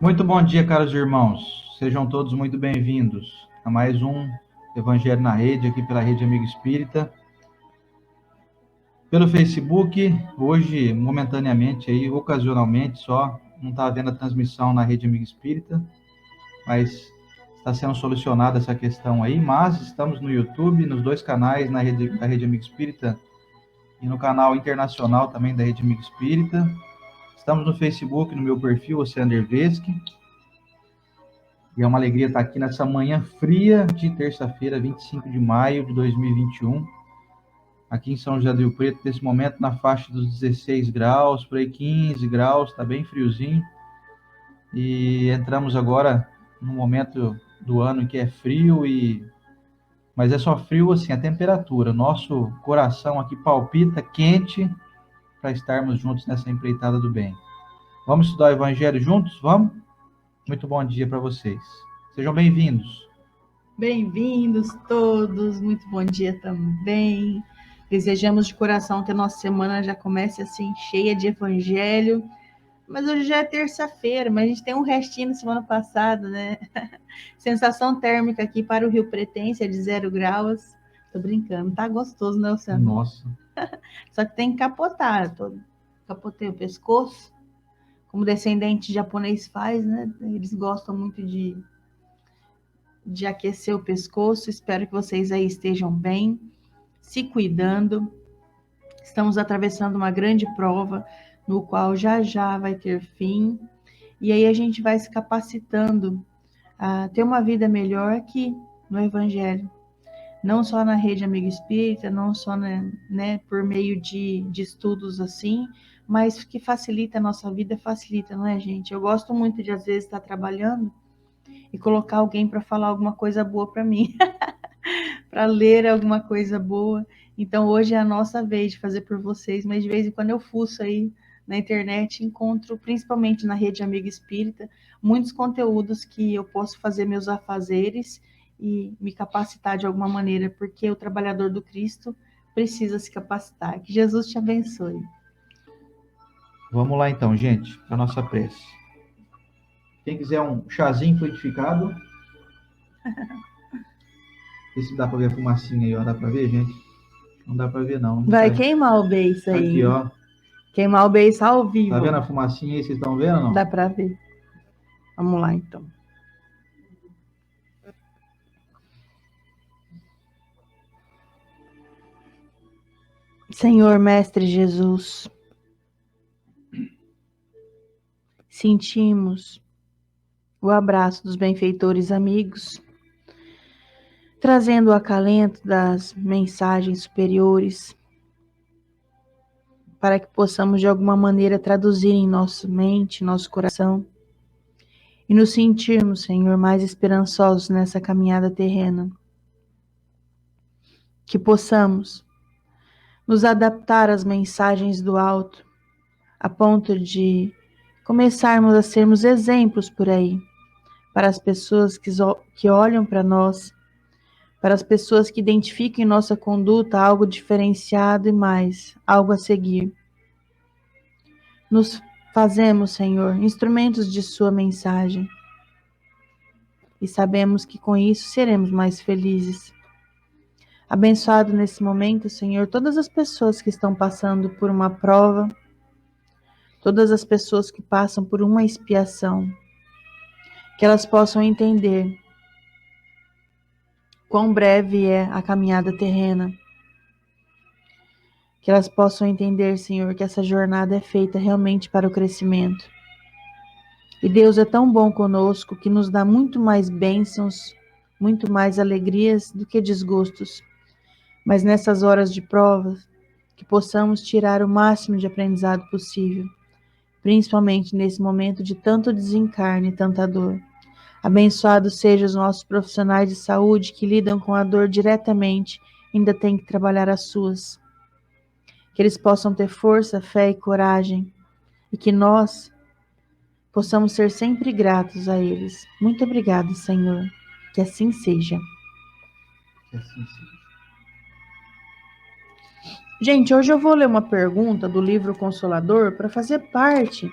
Muito bom dia, caros irmãos. Sejam todos muito bem-vindos a mais um Evangelho na Rede, aqui pela Rede Amigo Espírita. Pelo Facebook, hoje, momentaneamente, aí, ocasionalmente só, não está havendo a transmissão na Rede Amigo Espírita, mas está sendo solucionada essa questão aí. Mas estamos no YouTube, nos dois canais, da Rede Amigo Espírita e no canal internacional também da Rede Amigo Espírita. Estamos no Facebook, no meu perfil, Oceano Derveschi. E é uma alegria estar aqui nessa manhã fria de terça-feira, 25 de maio de 2021, aqui em São José do Rio Preto, nesse momento na faixa dos 16 graus, por aí 15 graus, está bem friozinho. E entramos agora no momento do ano em que é frio, mas é só frio assim, a temperatura. Nosso coração aqui palpita quente para estarmos juntos nessa empreitada do bem. Vamos estudar o Evangelho juntos? Vamos? Muito bom dia para vocês. Sejam bem-vindos. Bem-vindos todos, muito bom dia também. Desejamos de coração que a nossa semana já comece assim, cheia de evangelho. Mas hoje já é terça-feira, mas a gente tem um restinho da semana passada, né? Sensação térmica aqui para o Rio Pretense é de 0 graus. Tô brincando, tá gostoso, né, Luciano? Nossa. Só que tem que capotar. Capotei o pescoço, como descendente japonês faz, né? Eles gostam muito de aquecer o pescoço. Espero que vocês aí estejam bem, se cuidando. Estamos atravessando uma grande prova, no qual já já vai ter fim. E aí a gente vai se capacitando a ter uma vida melhor aqui no Evangelho. Não só na Rede Amigo Espírita, não só por meio de estudos assim, mas que facilita a nossa vida, facilita, não é, gente? Eu gosto muito de, às vezes, estar trabalhando e colocar alguém para falar alguma coisa boa para mim, para ler alguma coisa boa. Então hoje é a nossa vez de fazer por vocês, mas de vez em quando eu fuço aí na internet, encontro, principalmente na Rede Amiga Espírita, muitos conteúdos que eu posso fazer meus afazeres e me capacitar de alguma maneira, porque o trabalhador do Cristo precisa se capacitar. Que Jesus te abençoe. Vamos lá então, gente, para a nossa prece. Quem quiser um chazinho fluidificado, vê se dá para ver a fumacinha aí, ó. Dá para ver, gente? Não dá para ver, não. Vai queimar o beiço aí. Aqui, ó. Queimar o beiço ao vivo. Tá vendo a fumacinha aí? Vocês estão vendo ou não? Dá para ver. Vamos lá, então. Senhor Mestre Jesus, sentimos o abraço dos benfeitores amigos, trazendo o acalento das mensagens superiores, para que possamos de alguma maneira traduzir em nossa mente, nosso coração, e nos sentirmos, Senhor, mais esperançosos nessa caminhada terrena. Que possamos nos adaptar às mensagens do alto, a ponto de começarmos a sermos exemplos por aí, para as pessoas que olham para nós, para as pessoas que identificam em nossa conduta algo diferenciado e mais, algo a seguir. Nos fazemos, Senhor, instrumentos de sua mensagem. E sabemos que com isso seremos mais felizes. Abençoado nesse momento, Senhor, todas as pessoas que estão passando por uma prova, todas as pessoas que passam por uma expiação, que elas possam entender quão breve é a caminhada terrena, que elas possam entender, Senhor, que essa jornada é feita realmente para o crescimento. E Deus é tão bom conosco que nos dá muito mais bênçãos, muito mais alegrias do que desgostos. Mas nessas horas de prova, que possamos tirar o máximo de aprendizado possível, principalmente nesse momento de tanto desencarne e tanta dor. Abençoados sejam os nossos profissionais de saúde que lidam com a dor diretamente e ainda têm que trabalhar as suas. Que eles possam ter força, fé e coragem, e que nós possamos ser sempre gratos a eles. Muito obrigado, Senhor. Que assim seja. Que assim seja. Gente, hoje eu vou ler uma pergunta do livro Consolador para fazer parte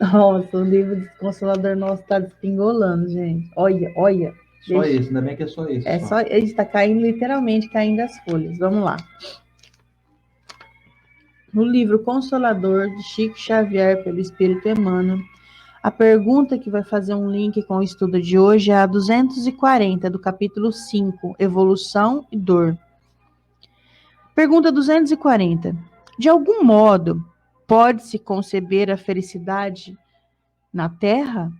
Nossa, o livro Consolador nosso está despingolando, gente. Olha, olha. Só esse, ainda bem que é só esse. É só, ele está caindo, literalmente caindo as folhas. Vamos lá. No livro Consolador, de Chico Xavier, pelo Espírito Emmanuel, a pergunta que vai fazer um link com o estudo de hoje é a 240, do capítulo 5, Evolução e Dor. Pergunta 240. De algum modo, pode-se conceber a felicidade na Terra?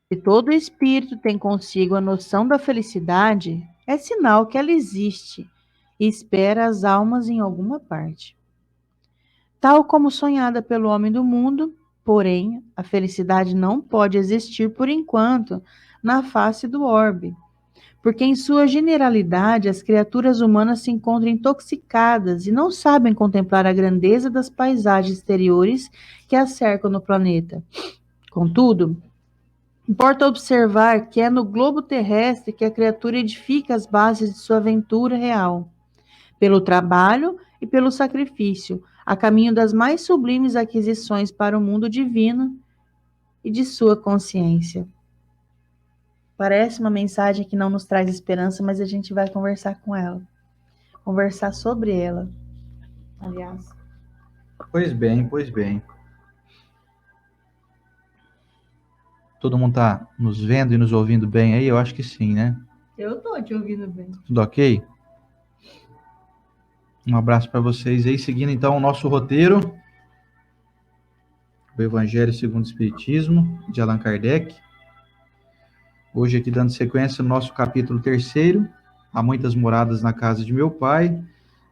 Se todo espírito tem consigo a noção da felicidade, é sinal que ela existe e espera as almas em alguma parte. Tal como sonhada pelo homem do mundo, porém, a felicidade não pode existir por enquanto na face do orbe, porque em sua generalidade as criaturas humanas se encontram intoxicadas e não sabem contemplar a grandeza das paisagens exteriores que as cercam no planeta. Contudo, importa observar que é no globo terrestre que a criatura edifica as bases de sua aventura real, pelo trabalho e pelo sacrifício, a caminho das mais sublimes aquisições para o mundo divino e de sua consciência. Parece uma mensagem que não nos traz esperança, mas a gente vai conversar com ela. Conversar sobre ela, aliás. Pois bem, pois bem. Todo mundo está nos vendo e nos ouvindo bem aí? Eu acho que sim, né? Eu tô te ouvindo bem. Tudo ok? Um abraço para vocês aí, seguindo então o nosso roteiro, o Evangelho segundo o Espiritismo, de Allan Kardec. Hoje aqui dando sequência no nosso capítulo 3º, Há Muitas Moradas na Casa de Meu Pai.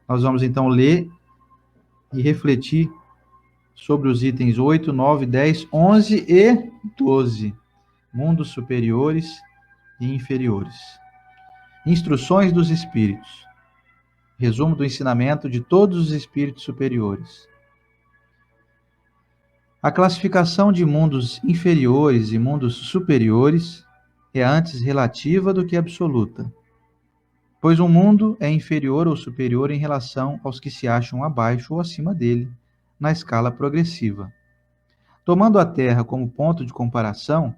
Nós vamos então ler e refletir sobre os itens 8, 9, 10, 11 e 12. Mundos superiores e inferiores. Instruções dos Espíritos. Resumo do ensinamento de todos os espíritos superiores. A classificação de mundos inferiores e mundos superiores é antes relativa do que absoluta, pois um mundo é inferior ou superior em relação aos que se acham abaixo ou acima dele, na escala progressiva. Tomando a Terra como ponto de comparação,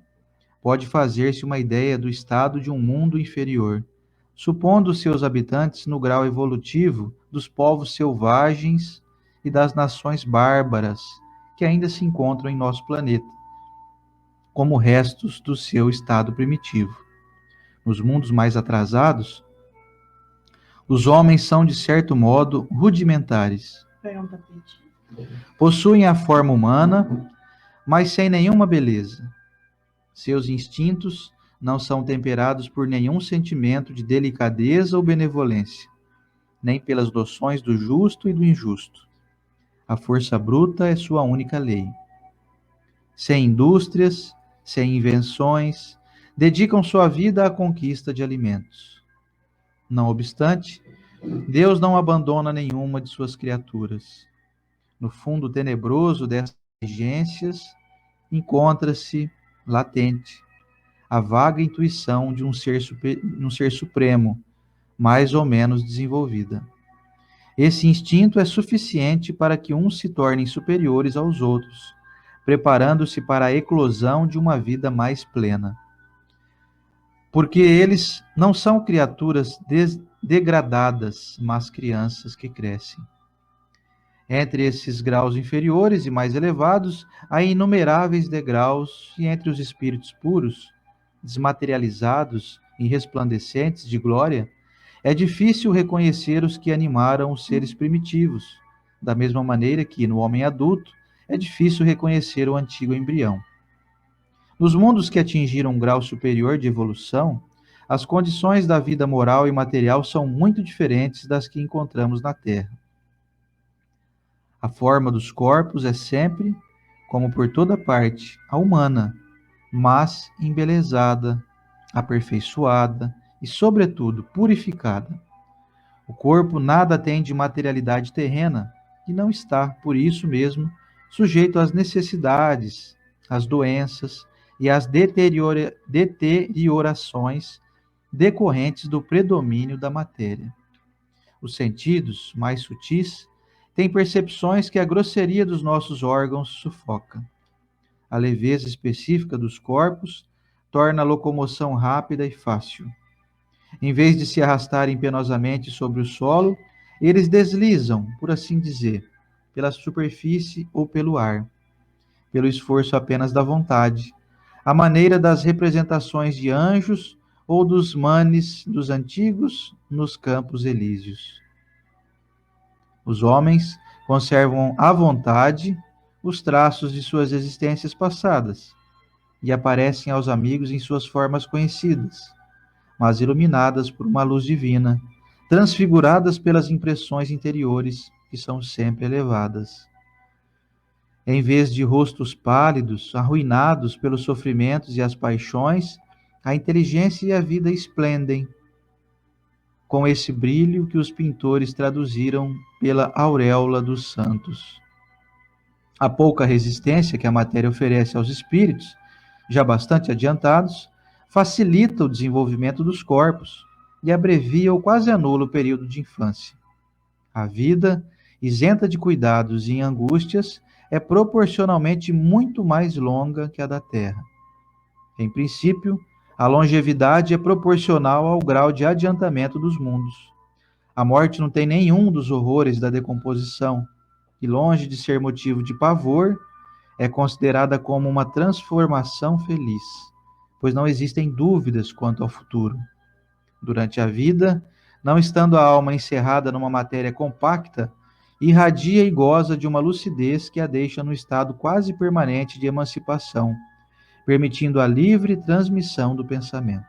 pode fazer-se uma ideia do estado de um mundo inferior, supondo seus habitantes no grau evolutivo dos povos selvagens e das nações bárbaras que ainda se encontram em nosso planeta, como restos do seu estado primitivo. Nos mundos mais atrasados, os homens são, de certo modo, rudimentares. Possuem a forma humana, mas sem nenhuma beleza. Seus instintos não são temperados por nenhum sentimento de delicadeza ou benevolência, nem pelas noções do justo e do injusto. A força bruta é sua única lei. Sem indústrias, sem invenções, dedicam sua vida à conquista de alimentos. Não obstante, Deus não abandona nenhuma de suas criaturas. No fundo tenebroso dessas exigências, encontra-se latente a vaga intuição de um ser supremo, mais ou menos desenvolvida. Esse instinto é suficiente para que uns se tornem superiores aos outros, preparando-se para a eclosão de uma vida mais plena. Porque eles não são criaturas degradadas, mas crianças que crescem. Entre esses graus inferiores e mais elevados, há inumeráveis degraus, e entre os espíritos puros, desmaterializados e resplandecentes de glória, é difícil reconhecer os que animaram os seres primitivos, da mesma maneira que, no homem adulto, é difícil reconhecer o antigo embrião. Nos mundos que atingiram um grau superior de evolução, as condições da vida moral e material são muito diferentes das que encontramos na Terra. A forma dos corpos é sempre, como por toda parte, a humana, mas embelezada, aperfeiçoada e, sobretudo, purificada. O corpo nada tem de materialidade terrena e não está, por isso mesmo, sujeito às necessidades, às doenças e às deteriorações decorrentes do predomínio da matéria. Os sentidos, mais sutis, têm percepções que a grosseria dos nossos órgãos sufoca. A leveza específica dos corpos torna a locomoção rápida e fácil. Em vez de se arrastarem penosamente sobre o solo, eles deslizam, por assim dizer, pela superfície ou pelo ar, pelo esforço apenas da vontade, à maneira das representações de anjos ou dos manes dos antigos nos campos elíseos. Os homens conservam à vontade os traços de suas existências passadas e aparecem aos amigos em suas formas conhecidas, mas iluminadas por uma luz divina, transfiguradas pelas impressões interiores que são sempre elevadas. Em vez de rostos pálidos, arruinados pelos sofrimentos e as paixões, a inteligência e a vida esplendem com esse brilho que os pintores traduziram pela auréola dos santos. A pouca resistência que a matéria oferece aos espíritos, já bastante adiantados, facilita o desenvolvimento dos corpos e abrevia ou quase anula o período de infância. A vida, isenta de cuidados e angústias, é proporcionalmente muito mais longa que a da Terra. Em princípio, a longevidade é proporcional ao grau de adiantamento dos mundos. A morte não tem nenhum dos horrores da decomposição, e longe de ser motivo de pavor, é considerada como uma transformação feliz, pois não existem dúvidas quanto ao futuro. Durante a vida, não estando a alma encerrada numa matéria compacta, irradia e goza de uma lucidez que a deixa no estado quase permanente de emancipação, permitindo a livre transmissão do pensamento.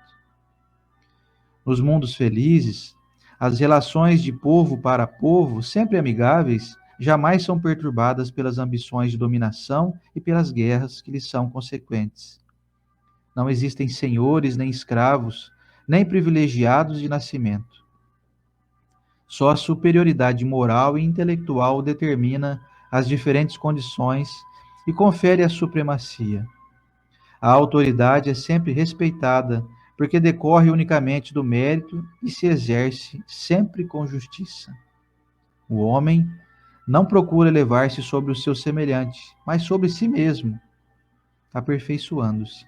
Nos mundos felizes, as relações de povo para povo, sempre amigáveis, jamais são perturbadas pelas ambições de dominação e pelas guerras que lhes são consequentes. Não existem senhores nem escravos, nem privilegiados de nascimento. Só a superioridade moral e intelectual determina as diferentes condições e confere a supremacia. A autoridade é sempre respeitada, porque decorre unicamente do mérito e se exerce sempre com justiça. O homem não procura elevar-se sobre o seu semelhante, mas sobre si mesmo, aperfeiçoando-se.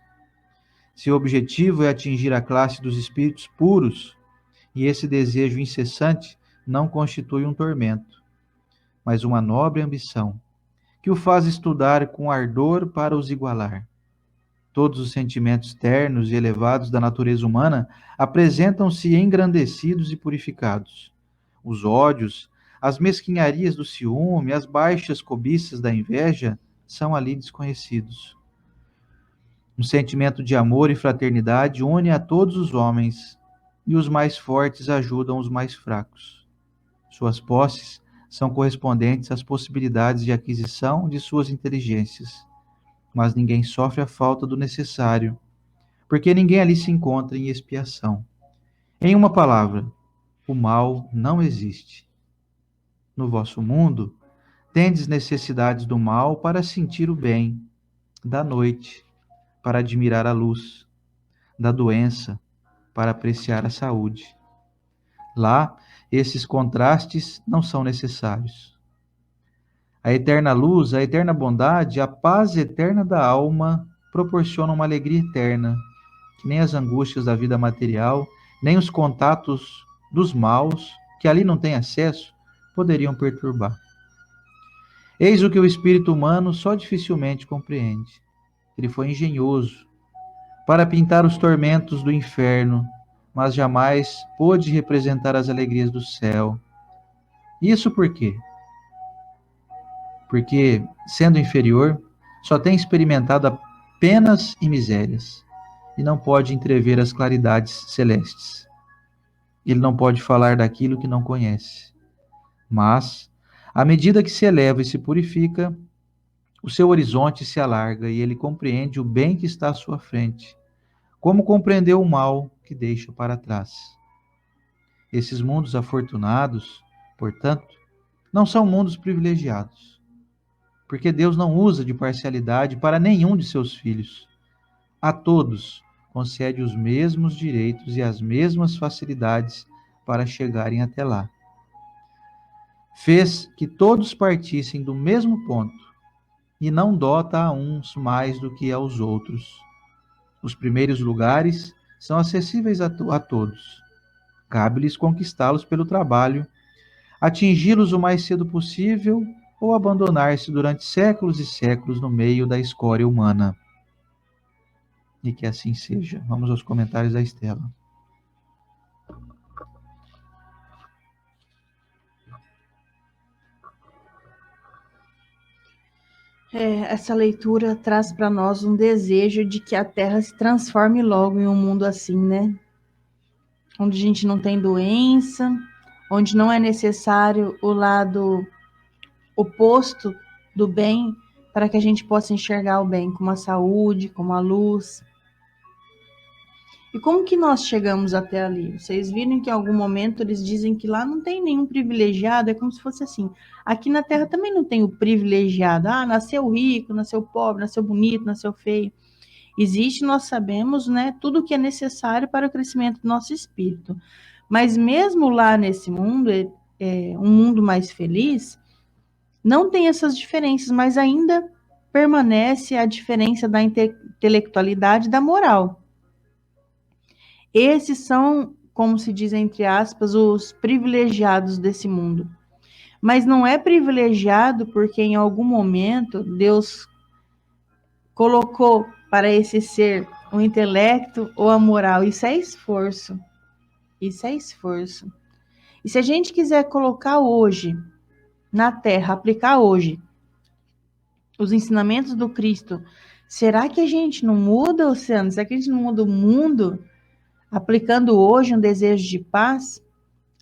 Seu objetivo é atingir a classe dos espíritos puros, e esse desejo incessante não constitui um tormento, mas uma nobre ambição, que o faz estudar com ardor para os igualar. Todos os sentimentos ternos e elevados da natureza humana apresentam-se engrandecidos e purificados. Os ódios, as mesquinharias do ciúme, as baixas cobiças da inveja são ali desconhecidos. Um sentimento de amor e fraternidade une a todos os homens, e os mais fortes ajudam os mais fracos. Suas posses são correspondentes às possibilidades de aquisição de suas inteligências, mas ninguém sofre a falta do necessário, porque ninguém ali se encontra em expiação. Em uma palavra, o mal não existe. No vosso mundo, tendes necessidades do mal para sentir o bem, da noite, para admirar a luz, da doença, para apreciar a saúde. Lá, esses contrastes não são necessários. A eterna luz, a eterna bondade, a paz eterna da alma proporcionam uma alegria eterna, que nem as angústias da vida material, nem os contatos dos maus, que ali não têm acesso, poderiam perturbar. Eis o que o espírito humano só dificilmente compreende. Ele foi engenhoso para pintar os tormentos do inferno, mas jamais pôde representar as alegrias do céu. Isso por quê? Porque, sendo inferior, só tem experimentado penas e misérias, e não pode entrever as claridades celestes. Ele não pode falar daquilo que não conhece. Mas, à medida que se eleva e se purifica, o seu horizonte se alarga e ele compreende o bem que está à sua frente, como compreendeu o mal que deixa para trás. Esses mundos afortunados, portanto, não são mundos privilegiados, porque Deus não usa de parcialidade para nenhum de seus filhos. A todos concede os mesmos direitos e as mesmas facilidades para chegarem até lá. Fez que todos partissem do mesmo ponto, e não dota a uns mais do que aos outros. Os primeiros lugares são acessíveis a todos. Cabe-lhes conquistá-los pelo trabalho, atingi-los o mais cedo possível ou abandonar-se durante séculos e séculos no meio da escória humana. E que assim seja. Vamos aos comentários da Estela. Essa leitura traz para nós um desejo de que a Terra se transforme logo em um mundo assim, né? Onde a gente não tem doença, onde não é necessário o lado oposto do bem para que a gente possa enxergar o bem, como a saúde, como a luz. E como que nós chegamos até ali? Vocês viram que em algum momento eles dizem que lá não tem nenhum privilegiado, é como se fosse assim. Aqui na Terra também não tem o privilegiado. Ah, nasceu rico, nasceu pobre, nasceu bonito, nasceu feio. Existe, nós sabemos, né, tudo o que é necessário para o crescimento do nosso espírito. Mas mesmo lá nesse mundo, um mundo mais feliz, não tem essas diferenças, mas ainda permanece a diferença da intelectualidade e da moral. Esses são, como se diz entre aspas, os privilegiados desse mundo. Mas não é privilegiado porque em algum momento Deus colocou para esse ser o intelecto ou a moral. Isso é esforço. Isso é esforço. E se a gente quiser colocar hoje na Terra, aplicar hoje os ensinamentos do Cristo, será que a gente não muda, Oceano? Será que a gente não muda o mundo? Aplicando hoje um desejo de paz,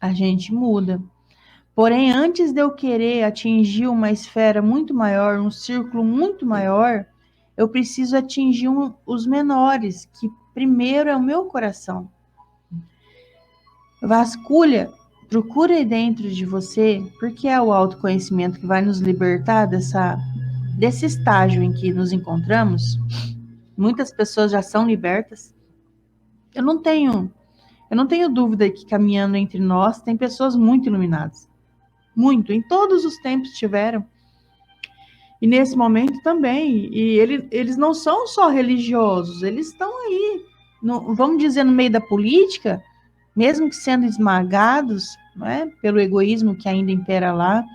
a gente muda. Porém, antes de eu querer atingir uma esfera muito maior, um círculo muito maior, eu preciso atingir os menores, que primeiro é o meu coração. Vasculha, procura aí dentro de você, porque é o autoconhecimento que vai nos libertar desse estágio em que nos encontramos. Muitas pessoas já são libertas. Eu não tenho dúvida que caminhando entre nós tem pessoas muito iluminadas. Muito, em todos os tempos tiveram. E nesse momento também. E eles não são só religiosos, eles estão aí, vamos dizer, no meio da política, mesmo que sendo esmagados, não é, pelo egoísmo que ainda impera lá,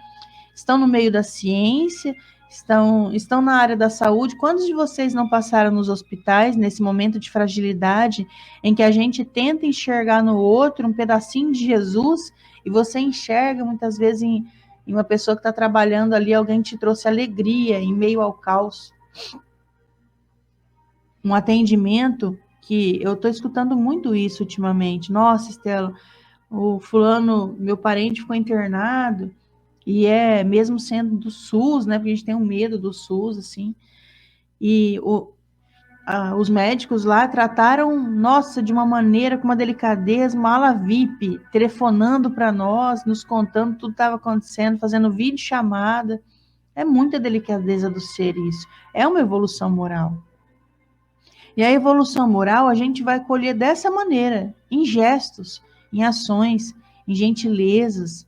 estão no meio da ciência, estão na área da saúde. Quantos de vocês não passaram nos hospitais nesse momento de fragilidade em que a gente tenta enxergar no outro um pedacinho de Jesus e você enxerga muitas vezes em uma pessoa que está trabalhando ali, alguém te trouxe alegria em meio ao caos? Um atendimento que eu estou escutando muito isso ultimamente. Nossa, Estela, o fulano, meu parente ficou internado, e mesmo sendo do SUS, né, porque a gente tem um medo do SUS, assim, e os médicos lá trataram, nossa, de uma maneira, com uma delicadeza, uma ala VIP, telefonando para nós, nos contando tudo que estava acontecendo, fazendo videochamada. É muita delicadeza do ser isso. É uma evolução moral. E a evolução moral a gente vai colher dessa maneira, em gestos, em ações, em gentilezas.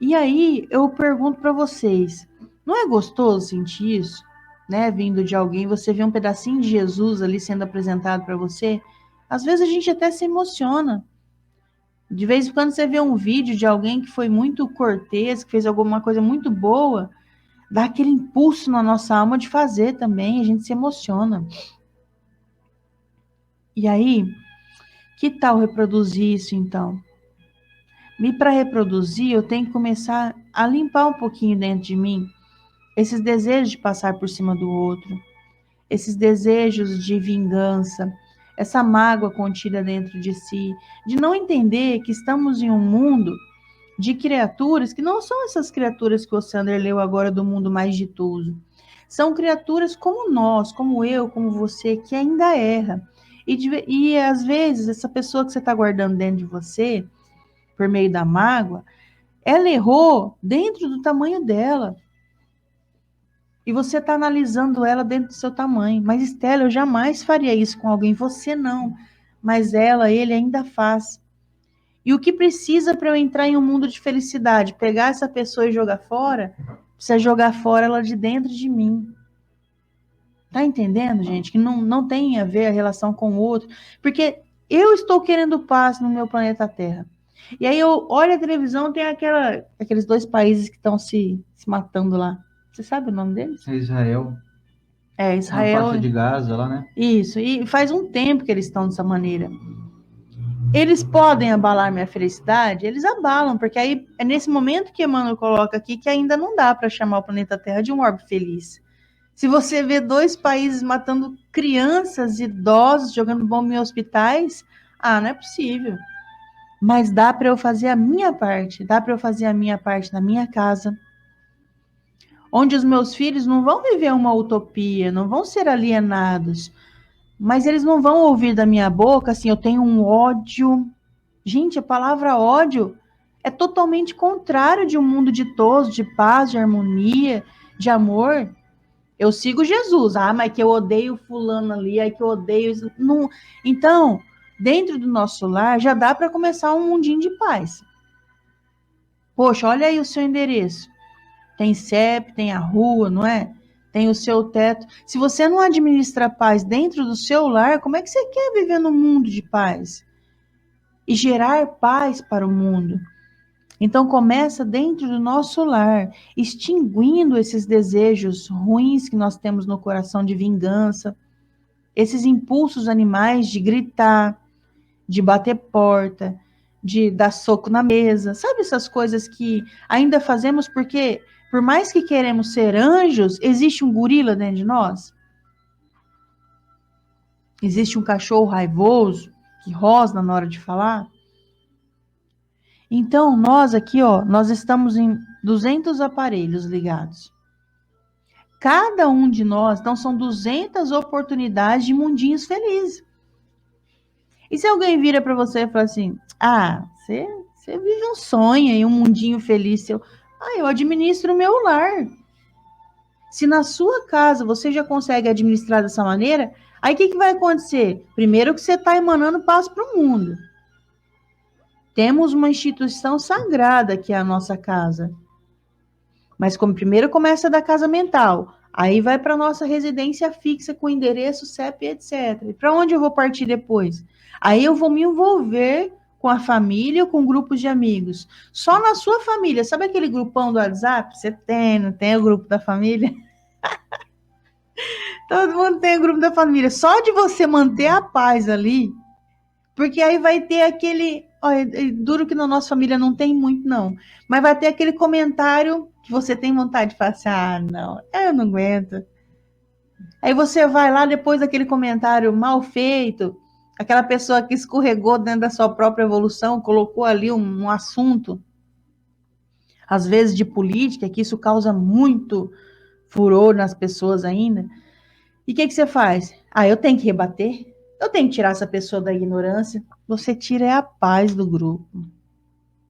E aí eu pergunto para vocês, não é gostoso sentir isso? Né, vindo de alguém, você vê um pedacinho de Jesus ali sendo apresentado para você, às vezes a gente até se emociona. De vez em quando você vê um vídeo de alguém que foi muito cortês, que fez alguma coisa muito boa, dá aquele impulso na nossa alma de fazer também, a gente se emociona. E aí, que tal reproduzir isso então? E para reproduzir, eu tenho que começar a limpar um pouquinho dentro de mim esses desejos de passar por cima do outro, esses desejos de vingança, essa mágoa contida dentro de si, de não entender que estamos em um mundo de criaturas que não são essas criaturas que o Sander leu agora do mundo mais ditoso. São criaturas como nós, como eu, como você, que ainda erra. E às vezes, essa pessoa que você está guardando dentro de você, por meio da mágoa, ela errou dentro do tamanho dela. E você está analisando ela dentro do seu tamanho. Mas, Estela, eu jamais faria isso com alguém. Você não. Mas ela, ele ainda faz. E o que precisa para eu entrar em um mundo de felicidade? Pegar essa pessoa e jogar fora? precisa jogar fora ela de dentro de mim. Tá entendendo, gente? Que não tem a ver a relação com o outro. Porque eu estou querendo paz no meu planeta Terra. E aí eu olho a televisão, tem aqueles 2 países que estão se matando lá. Você sabe o nome deles? É Israel, É, na faixa Israel. de Gaza lá, né? Isso. E faz um tempo que eles estão dessa maneira. Eles podem abalar minha felicidade? Eles abalam, porque aí é nesse momento que Emmanuel coloca aqui que ainda não dá para chamar o planeta Terra de um orbe feliz. Se você vê 2 países matando crianças, idosos, jogando bomba em hospitais, não é possível. Mas dá para eu fazer a minha parte, dá para eu fazer a minha parte na minha casa, onde os meus filhos não vão viver uma utopia, não vão ser alienados, mas eles não vão ouvir da minha boca assim, eu tenho um ódio. Gente, a palavra ódio é totalmente contrário de um mundo ditoso, de paz, de harmonia, de amor. Eu sigo Jesus, mas que eu odeio fulano ali, que eu odeio... Não. Então, dentro do nosso lar, já dá para começar um mundinho de paz. Poxa, olha aí o seu endereço. Tem CEP, tem a rua, não é? Tem o seu teto. Se você não administra paz dentro do seu lar, como é que você quer viver num mundo de paz? E gerar paz para o mundo. Então começa dentro do nosso lar, extinguindo esses desejos ruins que nós temos no coração de vingança, esses impulsos animais de gritar, de bater porta, de dar soco na mesa, sabe essas coisas que ainda fazemos porque, por mais que queremos ser anjos, existe um gorila dentro de nós? Existe um cachorro raivoso que rosna na hora de falar? Então, nós aqui, nós estamos em 200 aparelhos ligados. Cada um de nós, então são 200 oportunidades de mundinhos felizes. E se alguém vira para você e fala assim, você vive um sonho e um mundinho feliz seu. Eu administro o meu lar. Se na sua casa você já consegue administrar dessa maneira, aí o que vai acontecer? Primeiro que você está emanando paz para o mundo. Temos uma instituição sagrada que é a nossa casa. Mas como primeiro começa da casa mental, aí vai para a nossa residência fixa com endereço, CEP, etc. E para onde eu vou partir depois? Aí eu vou me envolver com a família ou com grupos de amigos. Só na sua família, sabe aquele grupão do WhatsApp? Você tem, não tem o grupo da família? Todo mundo tem o grupo da família. Só de você manter a paz ali, porque aí vai ter aquele... duro que na nossa família não tem muito, não. Mas vai ter aquele comentário que você tem vontade de falar assim, não, eu não aguento. Aí você vai lá, depois daquele comentário mal feito, aquela pessoa que escorregou dentro da sua própria evolução, colocou ali um assunto, às vezes de política, que isso causa muito furor nas pessoas ainda. E o que você faz? Eu tenho que rebater, eu tenho que tirar essa pessoa da ignorância. Você tira a paz do grupo.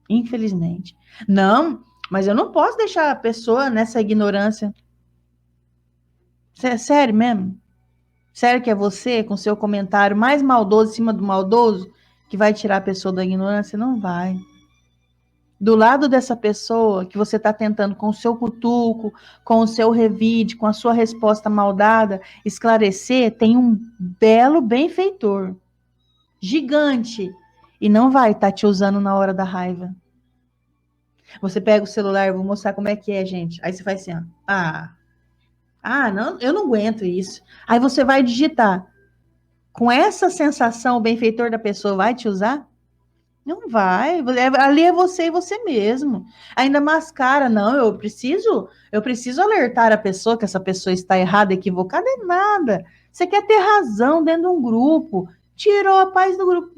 Infelizmente. Não, mas eu não posso deixar a pessoa nessa ignorância. Sério mesmo? Sério que é você, com seu comentário mais maldoso em cima do maldoso, que vai tirar a pessoa da ignorância? Não vai. Do lado dessa pessoa que você está tentando, com o seu cutuco, com o seu revide, com a sua resposta maldada, esclarecer, tem um belo benfeitor. Gigante. E não vai estar te usando na hora da raiva. Você pega o celular, eu vou mostrar como é que é, gente. Aí você faz assim, não, eu não aguento isso. Aí você vai digitar. Com essa sensação, o benfeitor da pessoa vai te usar? Não vai. Ali é você e você mesmo. Ainda mascara. Não, eu preciso alertar a pessoa que essa pessoa está errada, equivocada. É nada. Você quer ter razão dentro de um grupo. Tirou a paz do grupo.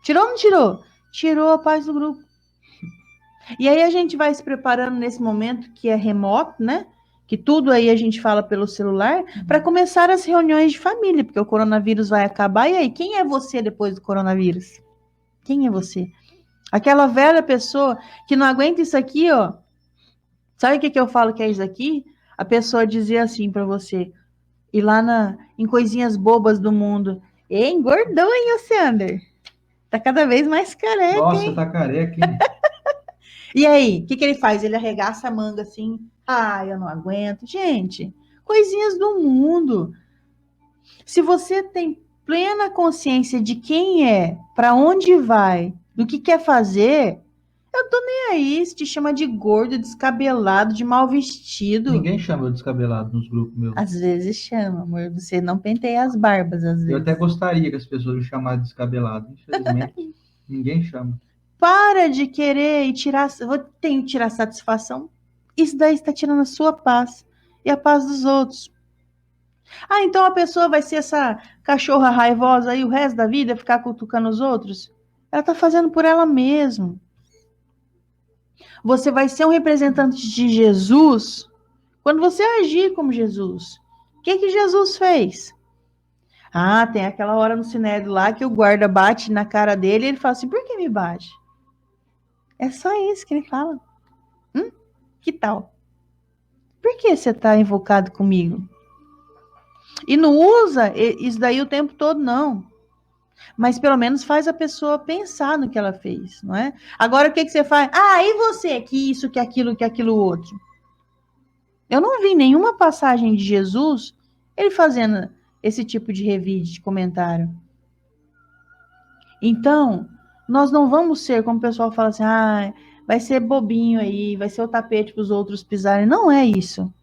Tirou ou não tirou? Tirou a paz do grupo. E aí a gente vai se preparando nesse momento que é remoto, né? Que tudo aí a gente fala pelo celular, para começar as reuniões de família, porque o coronavírus vai acabar. E aí, quem é você depois do coronavírus? Quem é você? Aquela velha pessoa que não aguenta isso aqui, ó. Sabe o que eu falo que é isso aqui? A pessoa dizia assim para você, ir lá em coisinhas bobas do mundo. Engordou, hein, Sander? Tá cada vez mais careca, Nossa, hein? tá careca, hein? E aí, o que ele faz? Ele arregaça a manga assim. Ah, eu não aguento. Gente, coisinhas do mundo. Se você tem plena consciência de quem é, para onde vai, do que quer fazer, eu tô nem aí se te chama de gordo, descabelado, de mal vestido. Ninguém chama eu descabelado nos grupos meus. Às vezes chama, amor. Você não penteia as barbas, às Eu até vezes. gostaria que as pessoas me chamassem de descabelado. Infelizmente, ninguém chama. Para de querer e tirar. Tenho que tirar satisfação. Isso daí está tirando a sua paz e a paz dos outros. Ah, então a pessoa vai ser essa cachorra raivosa aí o resto da vida, ficar cutucando os outros? Ela está fazendo por ela mesma. Você vai ser um representante de Jesus quando você agir como Jesus. O que Jesus fez? Ah, tem aquela hora no sinédrio lá que o guarda bate na cara dele e ele fala assim, por que me bate? É só isso que ele fala. Que tal? Por que você está invocado comigo? E não usa isso daí o tempo todo, não. Mas pelo menos faz a pessoa pensar no que ela fez, não é? Agora o que você faz? Ah, e você? Que isso, que aquilo outro. Eu não vi nenhuma passagem de Jesus ele fazendo esse tipo de revide, de comentário. Então, nós não vamos ser, como o pessoal fala assim, ah, vai ser bobinho aí, vai ser o tapete para os outros pisarem. Não é isso.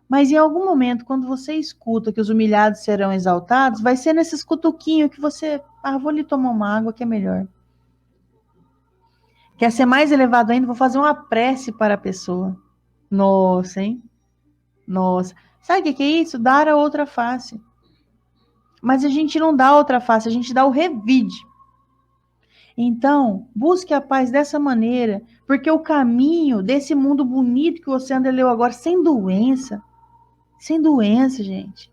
Mas em algum momento, quando você escuta que os humilhados serão exaltados, vai ser nesses cutuquinhos que você, vou ali tomar uma água que é melhor. Quer ser mais elevado ainda? Vou fazer uma prece para a pessoa. Nossa, hein? Nossa. Sabe o que é isso? Dar a outra face. Mas a gente não dá a outra face, a gente dá o revide. Então, busque a paz dessa maneira, porque o caminho desse mundo bonito que você anda leu agora, sem doença, gente.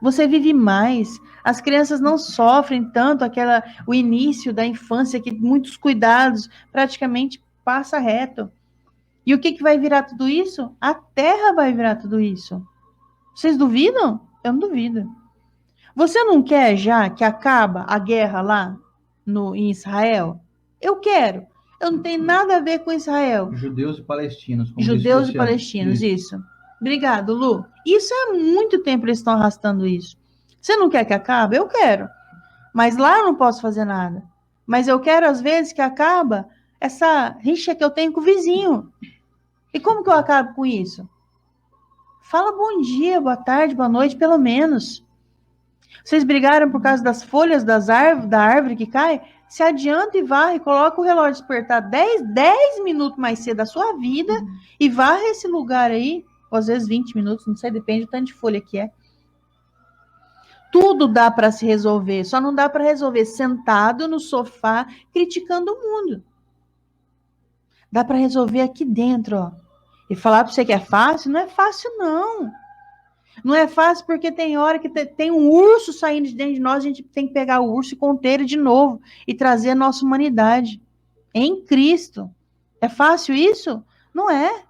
Você vive mais. As crianças não sofrem tanto o início da infância, que muitos cuidados praticamente passa reto. E o que vai virar tudo isso? A terra vai virar tudo isso. Vocês duvidam? Eu não duvido. Você não quer já que acaba a guerra lá em Israel? Eu quero. Eu não tenho nada a ver com Israel. Judeus e palestinos, como disse o Judeus e Luciano. palestinos, isso. Obrigado, Lu. Isso há muito tempo eles estão arrastando isso. Você não quer que acabe? Eu quero. Mas lá eu não posso fazer nada. Mas eu quero, às vezes, que acaba essa rixa que eu tenho com o vizinho. E como que eu acabo com isso? Fala bom dia, boa tarde, boa noite, pelo menos. Vocês brigaram por causa das folhas da árvore que cai? Se adianta e varre, coloca o relógio despertar 10 minutos mais cedo da sua vida e varre esse lugar aí, ou às vezes 20 minutos, não sei, depende do tanto de folha que é. Tudo dá para se resolver, só não dá para resolver sentado no sofá criticando o mundo. Dá para resolver aqui dentro, ó. E falar para você que é fácil? Não é fácil, não. Não é fácil porque tem hora que tem um urso saindo de dentro de nós, a gente tem que pegar o urso e conter ele de novo e trazer a nossa humanidade em Cristo. É fácil isso? Não é.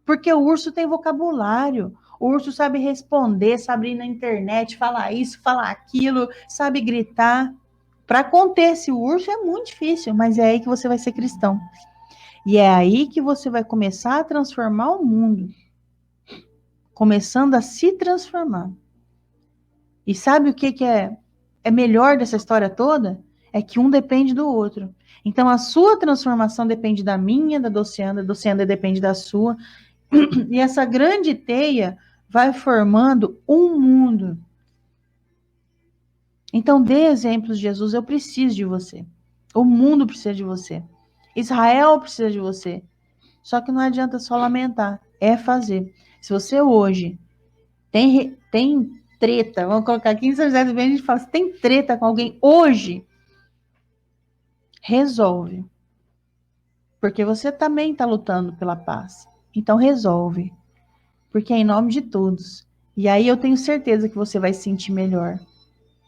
Porque o urso tem vocabulário. O urso sabe responder, sabe ir na internet, falar isso, falar aquilo, sabe gritar. Para conter esse urso é muito difícil, mas é aí que você vai ser cristão. E é aí que você vai começar a transformar o mundo. Começando a se transformar. E sabe o que é melhor dessa história toda? É que um depende do outro. Então, a sua transformação depende da minha, da Docianda depende da sua. E essa grande teia vai formando um mundo. Então, dê exemplos de Jesus. Eu preciso de você. O mundo precisa de você. Israel precisa de você. Só que não adianta só lamentar. É fazer. Se você hoje tem treta, vamos colocar aqui em São José do Bem, a gente fala, se tem treta com alguém hoje, resolve. Porque você também está lutando pela paz. Então resolve. Porque é em nome de todos. E aí eu tenho certeza que você vai se sentir melhor.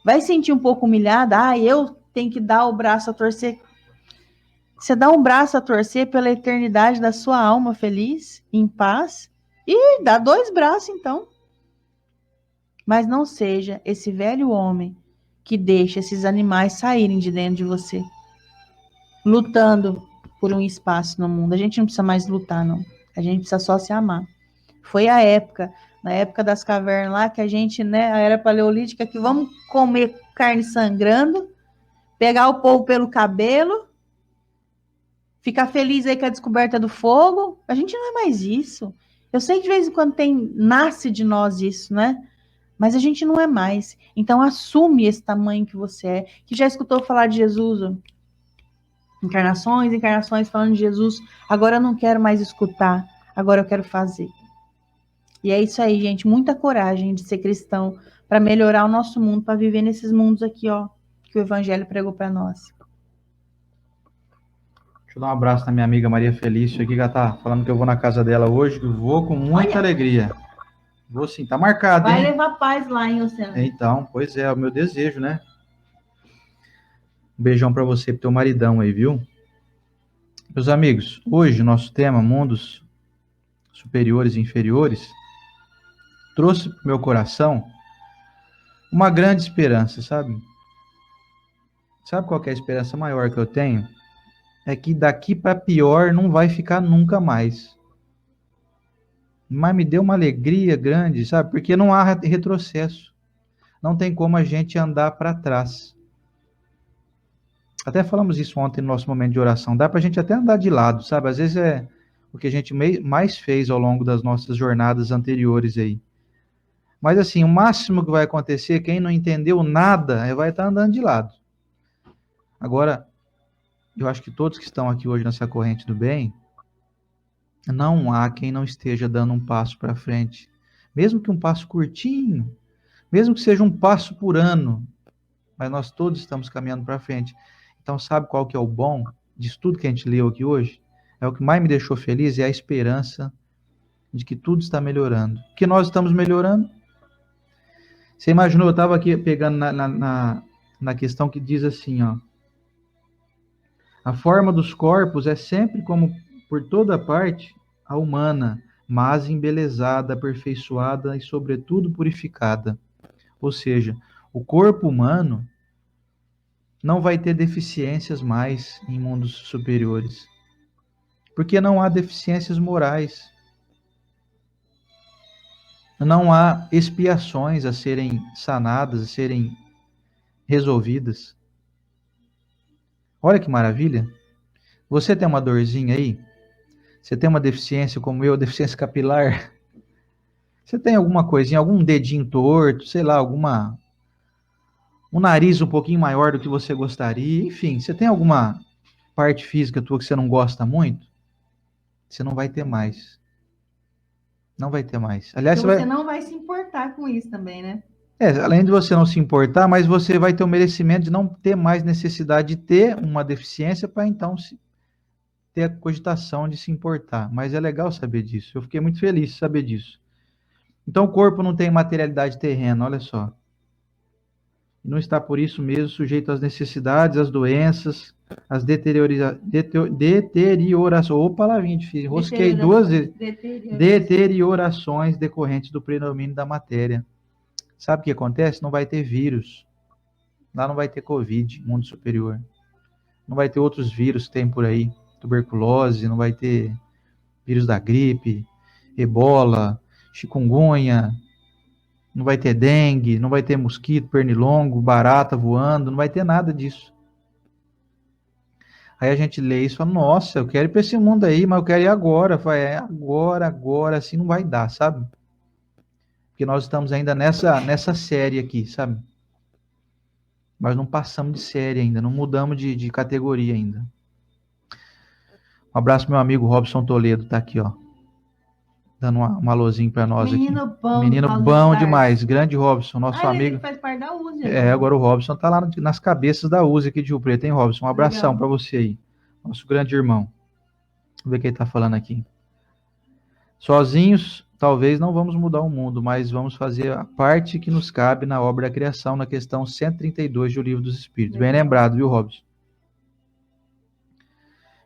Vai sentir um pouco humilhada? Eu tenho que dar o braço a torcer. Você dá um braço a torcer pela eternidade da sua alma feliz, em paz, e dá 2 braços então. Mas não seja esse velho homem que deixa esses animais saírem de dentro de você, lutando por um espaço no mundo. A gente não precisa mais lutar, não. A gente precisa só se amar. Foi a época, na época das cavernas lá, que a gente, né, a era paleolítica, que vamos comer carne sangrando, pegar o povo pelo cabelo, ficar feliz aí com a descoberta do fogo. A gente não é mais isso. Eu sei que de vez em quando nasce de nós isso, né? Mas a gente não é mais. Então assume esse tamanho que você é, que já escutou falar de Jesus, ó. Encarnações, encarnações falando de Jesus. Agora eu não quero mais escutar, agora eu quero fazer. E é isso aí, gente. Muita coragem de ser cristão para melhorar o nosso mundo, para viver nesses mundos aqui, ó, que o Evangelho pregou para nós. Deixa eu dar um abraço na minha amiga Maria Felício aqui, que ela tá falando que eu vou na casa dela hoje, que eu vou com muita alegria. Vou sim, tá marcado, Vai hein? levar paz lá, hein, Oceano? Então, pois é o meu desejo, né? Um beijão para você e pro teu maridão aí, viu? Meus amigos, hoje nosso tema, mundos superiores e inferiores, trouxe pro meu coração uma grande esperança, sabe? Sabe qual que é a esperança maior que eu tenho? É que daqui para pior não vai ficar nunca mais. Mas me deu uma alegria grande, sabe? Porque não há retrocesso. Não tem como a gente andar para trás. Até falamos isso ontem no nosso momento de oração. Dá para a gente até andar de lado, sabe? Às vezes é o que a gente mais fez ao longo das nossas jornadas anteriores aí. Mas assim, o máximo que vai acontecer, quem não entendeu nada, vai estar andando de lado. Agora, eu acho que todos que estão aqui hoje nessa corrente do bem, não há quem não esteja dando um passo para frente. Mesmo que um passo curtinho, mesmo que seja um passo por ano, mas nós todos estamos caminhando para frente. Então, sabe qual que é o bom disso tudo que a gente leu aqui hoje? É o que mais me deixou feliz, é a esperança de que tudo está melhorando. Que nós estamos melhorando. Você imaginou, eu estava aqui pegando na questão que diz assim, ó. A forma dos corpos é sempre como por toda parte a humana, mas embelezada, aperfeiçoada e sobretudo purificada. Ou seja, o corpo humano não vai ter deficiências mais em mundos superiores, porque não há deficiências morais. Não há expiações a serem sanadas, a serem resolvidas. Olha que maravilha. Você tem uma dorzinha aí? Você tem uma deficiência como eu, deficiência capilar? Você tem alguma coisinha, algum dedinho torto, sei lá, um nariz um pouquinho maior do que você gostaria? Enfim, você tem alguma parte física tua que você não gosta muito? Você não vai ter mais. Não vai ter mais. Aliás, Porque você não vai se importar com isso também, né? além de você não se importar, mas você vai ter o merecimento de não ter mais necessidade de ter uma deficiência para então ter a cogitação de se importar. Mas é legal saber disso. Eu fiquei muito feliz de saber disso. Então o corpo não tem materialidade terrena, olha só. Não está por isso mesmo sujeito às necessidades, às doenças, às deteriorações. Ô, palavrinha difícil. Rosquei duas vezes. Deteriorações decorrentes do predomínio da matéria. Sabe o que acontece? Não vai ter vírus. Lá não vai ter Covid, mundo superior. Não vai ter outros vírus que tem por aí. Tuberculose, não vai ter vírus da gripe, ebola, chikungunya, não vai ter dengue, não vai ter mosquito, pernilongo, barata voando, não vai ter nada disso. Aí a gente lê isso e fala, nossa, eu quero ir para esse mundo aí, mas eu quero ir agora. Fala, agora, assim não vai dar, sabe? Porque nós estamos ainda nessa série aqui, sabe? Mas não passamos de série ainda, não mudamos de categoria ainda. Um abraço pro meu amigo Robson Toledo, tá aqui, ó. Dando um alôzinho pra nós Menino aqui. bom, Menino bom demais. Grande Robson, nosso amigo. Ele faz parte da USE. Agora o Robson tá lá nas cabeças da USE aqui de Rio Preto, hein, Robson? Um abração pra você aí. Nosso grande irmão. Vamos ver o que ele tá falando aqui. Sozinhos, talvez não vamos mudar o mundo, mas vamos fazer a parte que nos cabe na obra da criação, na questão 132 do Livro dos Espíritos. Bem lembrado, viu, Robson?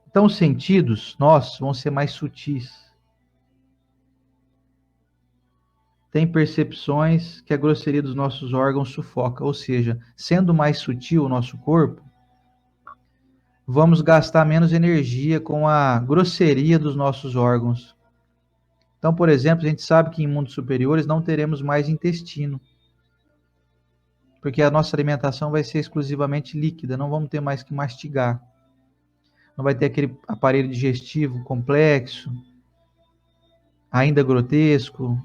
Então, os sentidos, nossos, vão ser mais sutis. Tem percepções que a grosseria dos nossos órgãos sufoca, ou seja, sendo mais sutil o nosso corpo, vamos gastar menos energia com a grosseria dos nossos órgãos. Então, por exemplo, a gente sabe que em mundos superiores não teremos mais intestino, porque a nossa alimentação vai ser exclusivamente líquida, não vamos ter mais que mastigar. Não vai ter aquele aparelho digestivo complexo, ainda grotesco.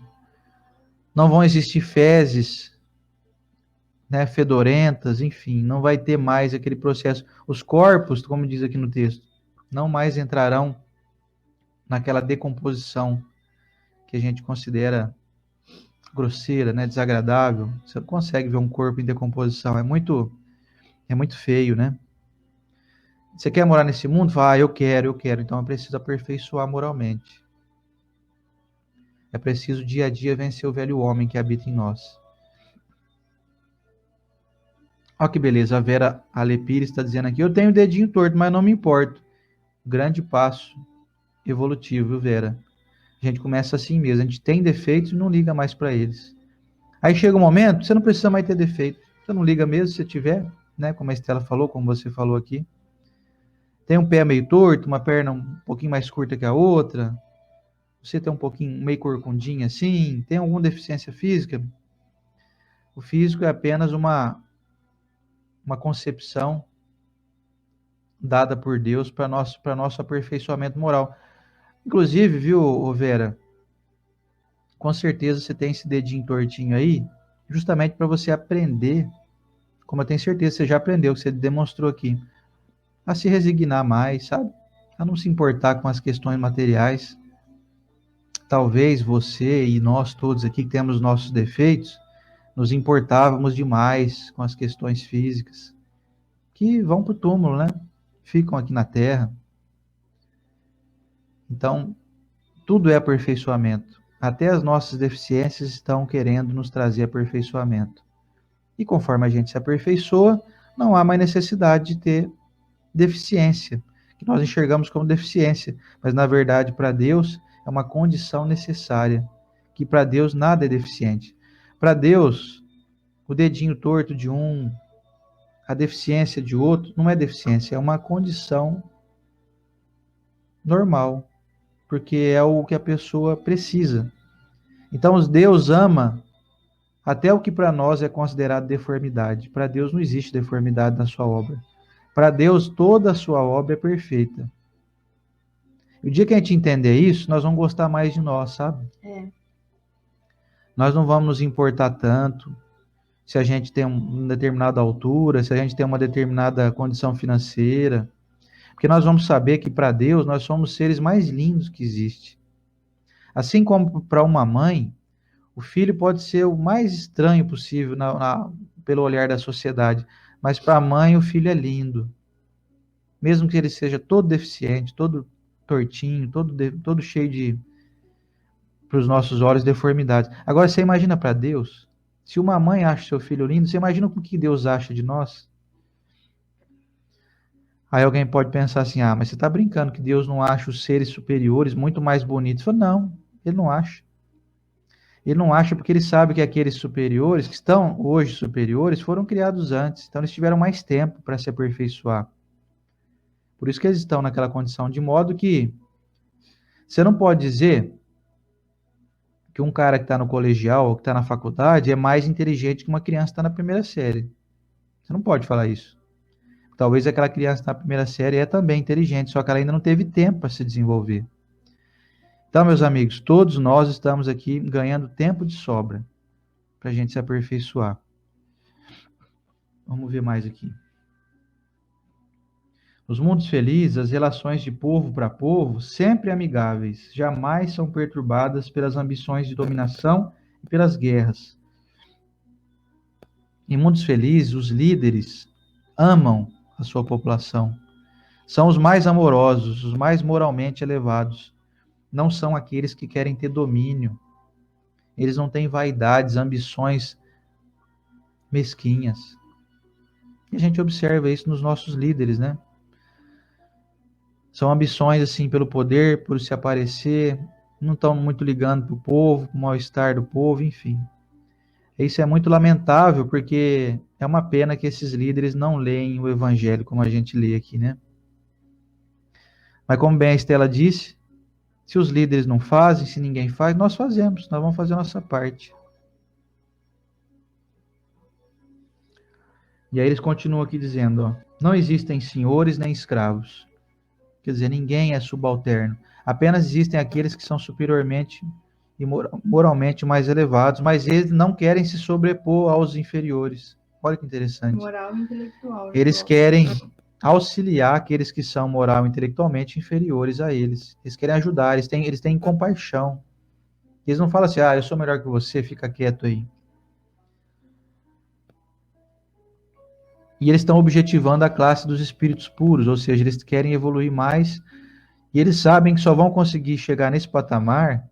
Não vão existir fezes, né, fedorentas, enfim, não vai ter mais aquele processo. Os corpos, como diz aqui no texto, não mais entrarão naquela decomposição que a gente considera grosseira, né, desagradável. Você não consegue ver um corpo em decomposição, é muito feio, né? Você quer morar nesse mundo? Fala, eu quero, então eu preciso aperfeiçoar moralmente. É preciso dia a dia vencer o velho homem que habita em nós. Olha que beleza, a Vera Alepires está dizendo aqui, eu tenho o dedinho torto, mas não me importo. Grande passo evolutivo, viu, Vera? A gente começa assim mesmo, a gente tem defeitos e não liga mais para eles. Aí chega um momento, você não precisa mais ter defeito. Você não liga mesmo se tiver, né? Como a Estela falou, como você falou aqui. Tem um pé meio torto, uma perna um pouquinho mais curta que a outra. Você tem um pouquinho meio corcundinho assim, tem alguma deficiência física? O físico é apenas uma concepção dada por Deus para nosso aperfeiçoamento moral. Inclusive, viu, Vera, com certeza você tem esse dedinho tortinho aí, justamente para você aprender, como eu tenho certeza que você já aprendeu, que você demonstrou aqui, a se resignar mais, sabe? A não se importar com as questões materiais. Talvez você e nós todos aqui que temos nossos defeitos, nos importávamos demais com as questões físicas, que vão para o túmulo, né? Ficam aqui na Terra. Então, tudo é aperfeiçoamento. Até as nossas deficiências estão querendo nos trazer aperfeiçoamento. E conforme a gente se aperfeiçoa, não há mais necessidade de ter deficiência, que nós enxergamos como deficiência, mas na verdade para Deus é uma condição necessária, que para Deus nada é deficiente. Para Deus, o dedinho torto de um, a deficiência de outro, não é deficiência, é uma condição normal, porque é o que a pessoa precisa. Então, Deus ama até o que para nós é considerado deformidade. Para Deus não existe deformidade na sua obra. Para Deus, toda a sua obra é perfeita. E o dia que a gente entender isso, nós vamos gostar mais de nós, sabe? Nós não vamos nos importar tanto se a gente tem uma determinada altura, se a gente tem uma determinada condição financeira, porque nós vamos saber que para Deus nós somos seres mais lindos que existe. Assim como para uma mãe, o filho pode ser o mais estranho possível pelo olhar da sociedade, mas para a mãe o filho é lindo. Mesmo que ele seja todo deficiente, todo tortinho, todo cheio de, para os nossos olhos, deformidades. Agora, você imagina para Deus? Se uma mãe acha seu filho lindo, você imagina o que Deus acha de nós? Aí alguém pode pensar assim, mas você está brincando que Deus não acha os seres superiores muito mais bonitos? Eu falo, não, ele não acha. Ele não acha porque ele sabe que aqueles superiores, que estão hoje superiores, foram criados antes. Então eles tiveram mais tempo para se aperfeiçoar. Por isso que eles estão naquela condição, de modo que você não pode dizer que um cara que está no colegial ou que está na faculdade é mais inteligente que uma criança que está na primeira série. Você não pode falar isso. Talvez aquela criança na primeira série é também inteligente, só que ela ainda não teve tempo para se desenvolver. Então, meus amigos, todos nós estamos aqui ganhando tempo de sobra para a gente se aperfeiçoar. Vamos ver mais aqui. Nos mundos felizes, as relações de povo para povo, sempre amigáveis, jamais são perturbadas pelas ambições de dominação e pelas guerras. Em mundos felizes, os líderes amam a sua população. São os mais amorosos, os mais moralmente elevados. Não são aqueles que querem ter domínio. Eles não têm vaidades, ambições mesquinhas. E a gente observa isso nos nossos líderes, né? São ambições, assim, pelo poder, por se aparecer, não estão muito ligando para o povo, para o mal-estar do povo, enfim. Isso é muito lamentável, porque é uma pena que esses líderes não leem o evangelho como a gente lê aqui, né? Mas como bem a Estela disse, se os líderes não fazem, se ninguém faz, nós fazemos, nós vamos fazer a nossa parte. E aí eles continuam aqui dizendo, ó, não existem senhores nem escravos. Quer dizer, ninguém é subalterno. Apenas existem aqueles que são superiormente e moralmente mais elevados, mas eles não querem se sobrepor aos inferiores. Olha que interessante. Moral e intelectual. Eles querem auxiliar aqueles que são moral e intelectualmente inferiores a eles. Eles querem ajudar, eles têm compaixão. Eles não falam assim, eu sou melhor que você, fica quieto aí. E eles estão objetivando a classe dos espíritos puros, ou seja, eles querem evoluir mais, e eles sabem que só vão conseguir chegar nesse patamar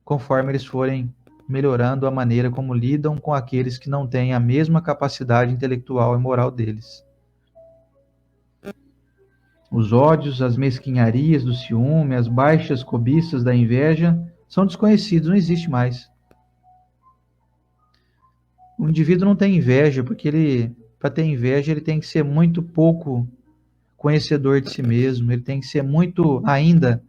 conforme eles forem melhorando a maneira como lidam com aqueles que não têm a mesma capacidade intelectual e moral deles. Os ódios, as mesquinharias do ciúme, as baixas cobiças da inveja são desconhecidos, não existe mais. O indivíduo não tem inveja, porque para ter inveja, ele tem que ser muito pouco conhecedor de si mesmo, ele tem que ser muito ainda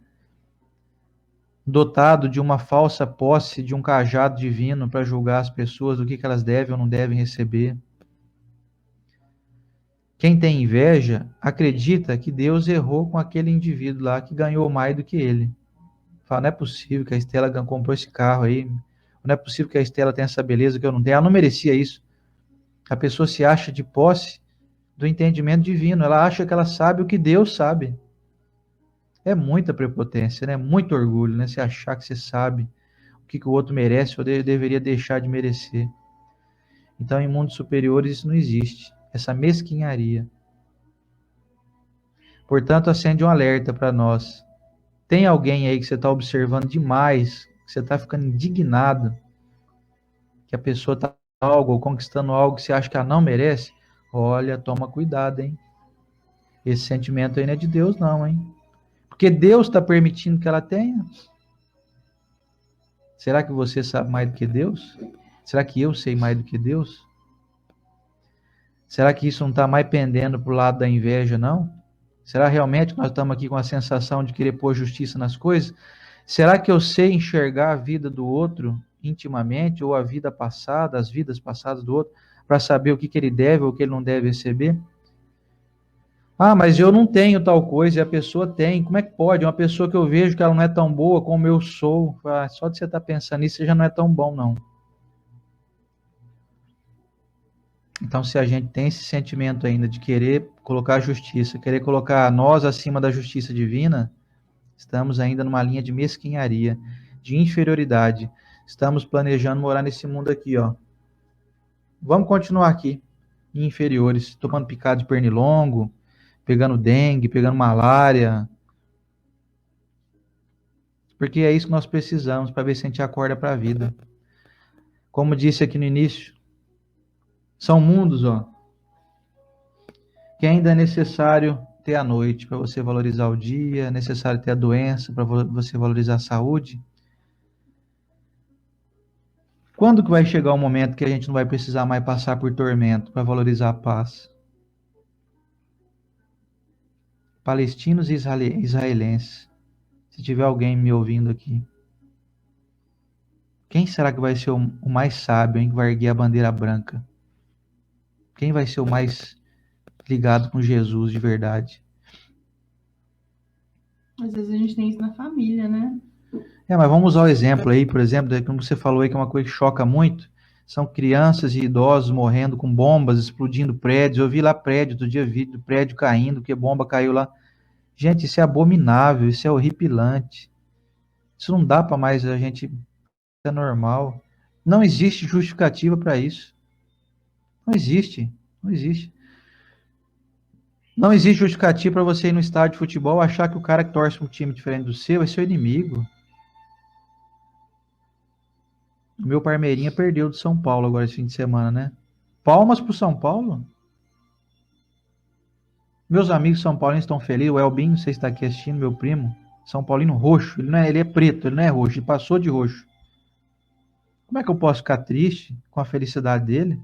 dotado de uma falsa posse de um cajado divino para julgar as pessoas do que elas devem ou não devem receber. Quem tem inveja acredita que Deus errou com aquele indivíduo lá que ganhou mais do que ele. Fala, não é possível que a Estela comprou esse carro aí, não é possível que a Estela tenha essa beleza que eu não tenho, ela não merecia isso. A pessoa se acha de posse do entendimento divino, ela acha que ela sabe o que Deus sabe. É muita prepotência, né? Muito orgulho, né? Você achar que você sabe o que o outro merece ou deveria deixar de merecer. Então, em mundos superiores isso não existe, essa mesquinharia. Portanto, acende um alerta para nós. Tem alguém aí que você está observando demais, que você está ficando indignado, que a pessoa está algo ou conquistando algo que você acha que ela não merece? Olha, toma cuidado, hein? Esse sentimento aí não é de Deus, não, hein? Porque Deus está permitindo que ela tenha. Será que você sabe mais do que Deus? Será que eu sei mais do que Deus? Será que isso não está mais pendendo para o lado da inveja, não? Será realmente que nós estamos aqui com a sensação de querer pôr justiça nas coisas? Será que eu sei enxergar a vida do outro intimamente, ou a vida passada, as vidas passadas do outro, para saber o que ele deve ou o que ele não deve receber? Mas eu não tenho tal coisa e a pessoa tem. Como é que pode? Uma pessoa que eu vejo que ela não é tão boa como eu sou. Só de você estar pensando nisso, você já não é tão bom, não. Então, se a gente tem esse sentimento ainda de querer colocar a justiça, querer colocar nós acima da justiça divina, estamos ainda numa linha de mesquinharia, de inferioridade. Estamos planejando morar nesse mundo aqui, ó. Vamos continuar aqui, inferiores, tomando picado de pernilongo, pegando dengue, pegando malária. Porque é isso que nós precisamos para ver se a gente acorda para a vida. Como disse aqui no início, são mundos, ó, que ainda é necessário ter a noite para você valorizar o dia, é necessário ter a doença para você valorizar a saúde. Quando que vai chegar o momento que a gente não vai precisar mais passar por tormento para valorizar a paz? Palestinos e israelenses, se tiver alguém me ouvindo aqui, quem será que vai ser o mais sábio, hein, que vai erguer a bandeira branca? Quem vai ser o mais ligado com Jesus de verdade? Às vezes a gente tem isso na família, né? Mas vamos usar o exemplo aí, por exemplo, como você falou aí, que é uma coisa que choca muito, são crianças e idosos morrendo com bombas, explodindo prédios. Eu vi lá prédio, outro dia vi prédio caindo, porque bomba caiu lá. Gente, isso é abominável, isso é horripilante. Isso não dá para mais a gente... Isso é normal. Não existe justificativa para isso. Não existe. Não existe. Não existe justificativa para você ir no estádio de futebol achar que o cara que torce para um time diferente do seu é seu inimigo. O meu Parmeirinha perdeu do São Paulo agora esse fim de semana, né? Palmas pro São Paulo. Meus amigos São Paulinos estão felizes. O Elbinho, não sei se está aqui assistindo, meu primo. São Paulino roxo. Ele é preto, ele não é roxo. Ele passou de roxo. Como é que eu posso ficar triste com a felicidade dele?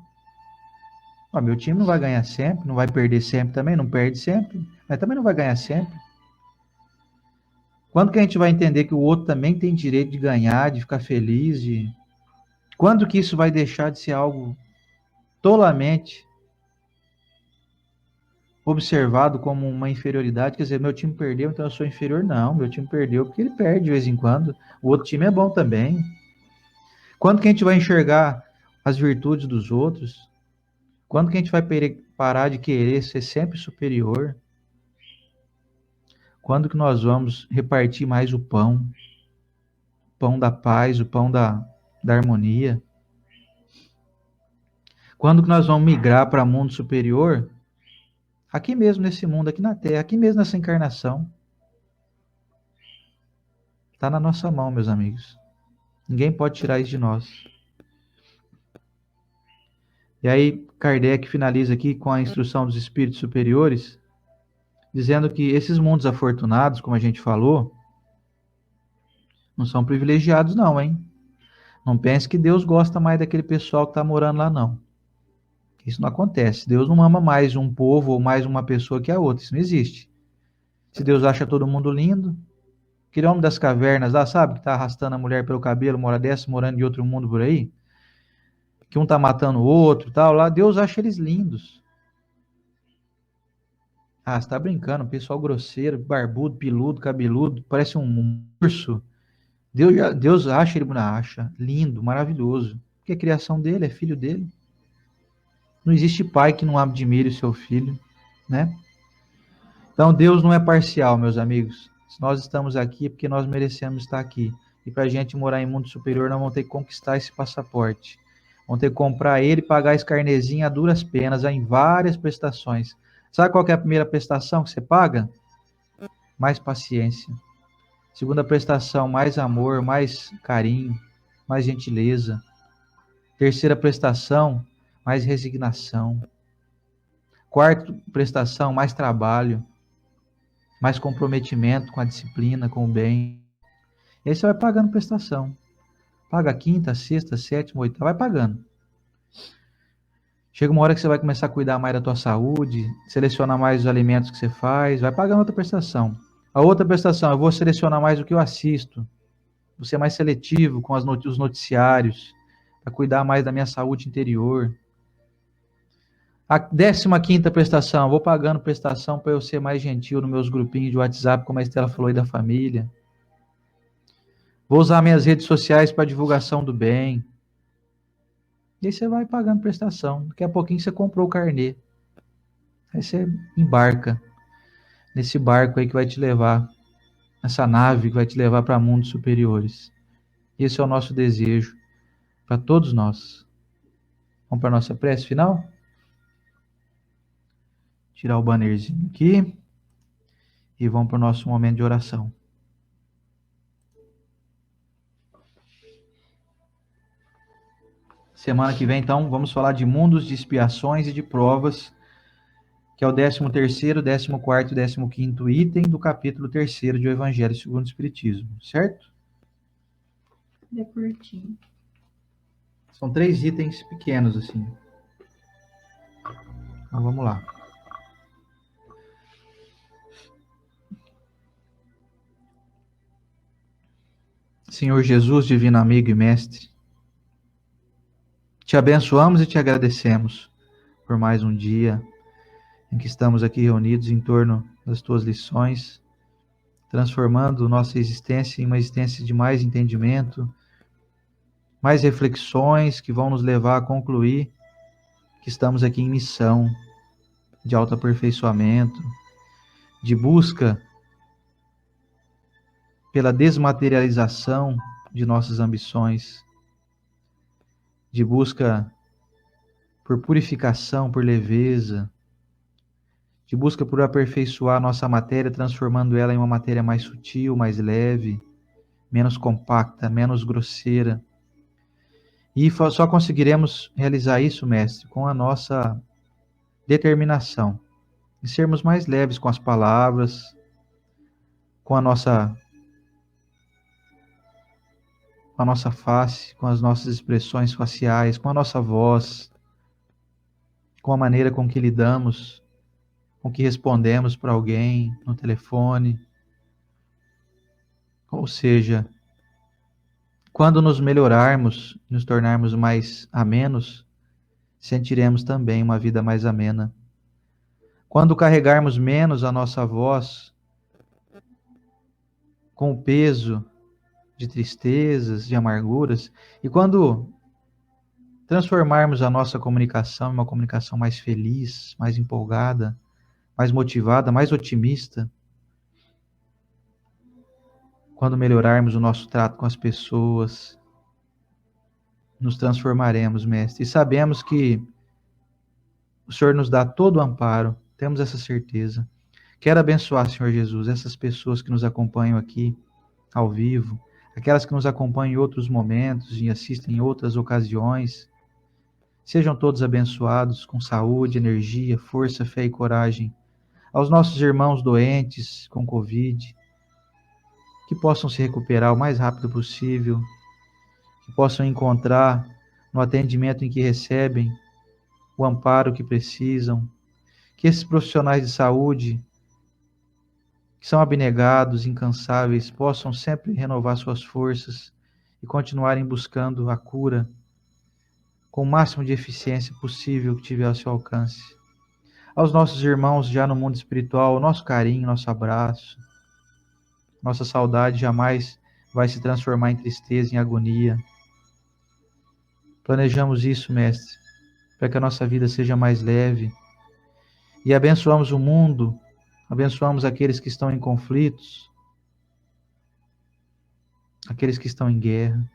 Meu time não vai ganhar sempre, não vai perder sempre também, não perde sempre, mas também não vai ganhar sempre. Quando que a gente vai entender que o outro também tem direito de ganhar, de ficar feliz, quando que isso vai deixar de ser algo tolamente observado como uma inferioridade? Quer dizer, meu time perdeu, então eu sou inferior? Não, meu time perdeu porque ele perde de vez em quando. O outro time é bom também. Quando que a gente vai enxergar as virtudes dos outros? Quando que a gente vai parar de querer ser sempre superior? Quando que nós vamos repartir mais o pão da paz, o pão da harmonia? Quando que nós vamos migrar para mundo superior? Aqui mesmo nesse mundo, aqui na Terra, aqui mesmo nessa encarnação. Está na nossa mão, meus amigos. Ninguém pode tirar isso de nós. E aí, Kardec finaliza aqui com a instrução dos espíritos superiores, dizendo que esses mundos afortunados, como a gente falou, não são privilegiados, não, hein? Não pense que Deus gosta mais daquele pessoal que está morando lá, não. Isso não acontece. Deus não ama mais um povo ou mais uma pessoa que a outra. Isso não existe. Se Deus acha todo mundo lindo, aquele homem das cavernas lá, sabe, que está arrastando a mulher pelo cabelo, mora dessa, morando de outro mundo por aí, que um tá matando o outro, tal, lá, Deus acha eles lindos. Ah, você tá brincando, pessoal grosseiro, barbudo, peludo, cabeludo, parece um urso. Deus acha ele, acha lindo, maravilhoso. Porque é a criação dele, é filho dele. Não existe pai que não admire o seu filho, né? Então Deus não é parcial, meus amigos. Se nós estamos aqui é porque nós merecemos estar aqui. E para a gente morar em mundo superior, nós vamos ter que conquistar esse passaporte. Vamos ter que comprar ele e pagar esse carnezinho a duras penas, em várias prestações. Sabe qual que é a primeira prestação que você paga? Mais paciência. Segunda prestação, mais amor, mais carinho, mais gentileza. Terceira prestação, mais resignação. Quarta prestação, mais trabalho, mais comprometimento com a disciplina, com o bem. E aí você vai pagando prestação. Paga a quinta, sexta, sétima, oitava, vai pagando. Chega uma hora que você vai começar a cuidar mais da tua saúde, selecionar mais os alimentos que você faz, vai pagando outra prestação. A outra prestação, eu vou selecionar mais o que eu assisto, vou ser mais seletivo com os noticiários, para cuidar mais da minha saúde interior. A 15ª prestação, vou pagando prestação para eu ser mais gentil nos meus grupinhos de WhatsApp, como a Estela falou aí da família. Vou usar minhas redes sociais para divulgação do bem. E aí você vai pagando prestação. Daqui a pouquinho você comprou o carnê. Aí você embarca nesse barco aí que vai te levar, essa nave que vai te levar para mundos superiores. Esse é o nosso desejo para todos nós. Vamos para a nossa prece final? Tirar o bannerzinho aqui e vamos para o nosso momento de oração. Semana que vem, então, vamos falar de mundos de expiações e de provas, que é o 13º, 14º e 15º item do capítulo 3º de O Evangelho segundo o Espiritismo, certo? É curtinho. São 3 itens pequenos, assim. Então, vamos lá. Senhor Jesus, divino amigo e mestre, te abençoamos e te agradecemos por mais um dia em que estamos aqui reunidos em torno das tuas lições, transformando nossa existência em uma existência de mais entendimento, mais reflexões que vão nos levar a concluir que estamos aqui em missão de autoaperfeiçoamento, de busca pela desmaterialização de nossas ambições, de busca por purificação, por leveza, de busca por aperfeiçoar nossa matéria, transformando ela em uma matéria mais sutil, mais leve, menos compacta, menos grosseira. E só conseguiremos realizar isso, mestre, com a nossa determinação, em sermos mais leves com as palavras, com a nossa face, com as nossas expressões faciais, com a nossa voz, com a maneira com que lidamos, com que respondemos para alguém no telefone. Ou seja, quando nos melhorarmos, nos tornarmos mais amenos, sentiremos também uma vida mais amena. Quando carregarmos menos a nossa voz com o peso de tristezas, de amarguras, e quando transformarmos a nossa comunicação em uma comunicação mais feliz, mais empolgada, mais motivada, mais otimista, quando melhorarmos o nosso trato com as pessoas, nos transformaremos, Mestre. E sabemos que o Senhor nos dá todo o amparo, temos essa certeza. Quero abençoar, Senhor Jesus, essas pessoas que nos acompanham aqui ao vivo, aquelas que nos acompanham em outros momentos e assistem em outras ocasiões. Sejam todos abençoados com saúde, energia, força, fé e coragem. Aos nossos irmãos doentes com Covid, que possam se recuperar o mais rápido possível, que possam encontrar no atendimento em que recebem o amparo que precisam, que esses profissionais de saúde, que são abnegados, incansáveis, possam sempre renovar suas forças e continuarem buscando a cura com o máximo de eficiência possível que tiver ao seu alcance. Aos nossos irmãos já no mundo espiritual, nosso carinho, nosso abraço, nossa saudade jamais vai se transformar em tristeza, em agonia. Planejamos isso, Mestre, para que a nossa vida seja mais leve e abençoamos o mundo, abençoamos aqueles que estão em conflitos, aqueles que estão em guerra,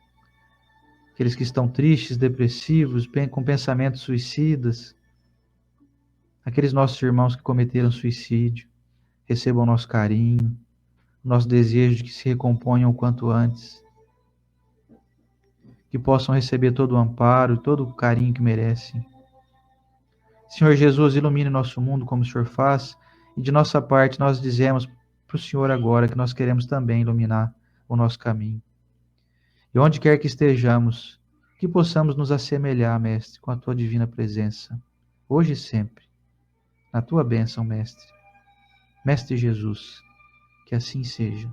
aqueles que estão tristes, depressivos, com pensamentos suicidas, aqueles nossos irmãos que cometeram suicídio, recebam nosso carinho, nosso desejo de que se recomponham o quanto antes, que possam receber todo o amparo, todo o carinho que merecem. Senhor Jesus, ilumine nosso mundo como o Senhor faz, e de nossa parte nós dizemos para o Senhor agora que nós queremos também iluminar o nosso caminho. E onde quer que estejamos, que possamos nos assemelhar, Mestre, com a Tua divina presença, hoje e sempre, na Tua bênção, Mestre. Mestre Jesus, que assim seja.